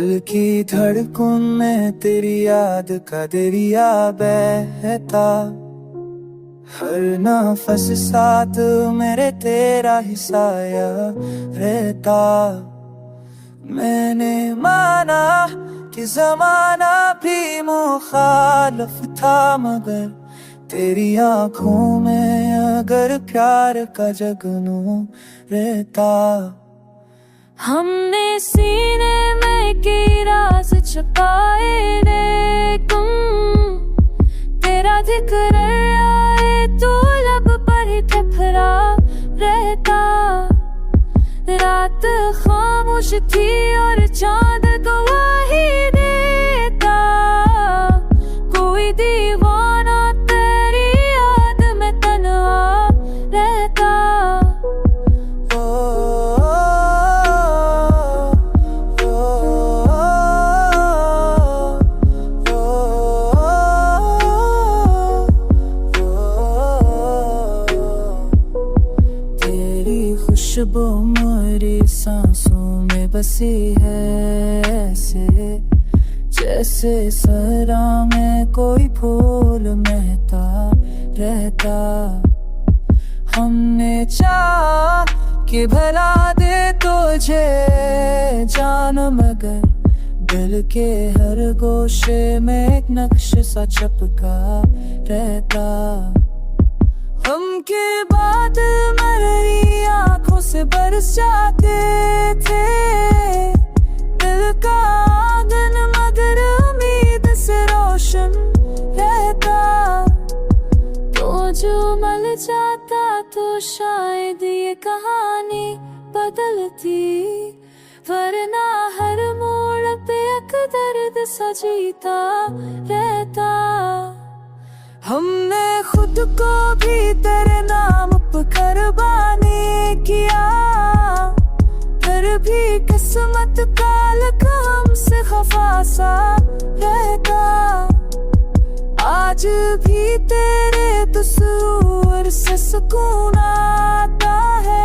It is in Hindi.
दिल की धड़कन में तेरी याद का दरिया बहता, हर नफस साथ मेरे तेरा ही साया रहता। मैंने माना कि जमाना भी मुखालिफ था, मगर तेरी आंखों में अगर प्यार का जगनू रहता। हमने सीने में की राज छुपाए लेकिन तेरा जिक्र आए तो लब पर ही ठिठुरा रहता। रात खामोश थी और चांद गवाही देता, कोई दीवाना तेरी याद में तन्हा रहता। खुशबू मेरी सांसों में बसी है, ऐसे जैसे सरा में कोई फूल महकता रहता। हमने चाहा कि भला दे तुझे जान, मगर दिल के हर गोशे में एक नक्श सा चपका रहता। हम के बाद मेरी आंखों से बरस जाते थे दिल का आंगन, मगर उम्मीद से रोशन रहता। तो जो मल जाता तो शायद ये कहानी बदलती, वरना हर मोड़ पे एक दर्द सा जीता रहता। हमने खुद को भी तेरे नाम पे कुर्बानी किया, फिर भी किस्मत का लिखा हमसे खफा सा रहता। आज भी तेरे तस्वीर से सुकून आता है,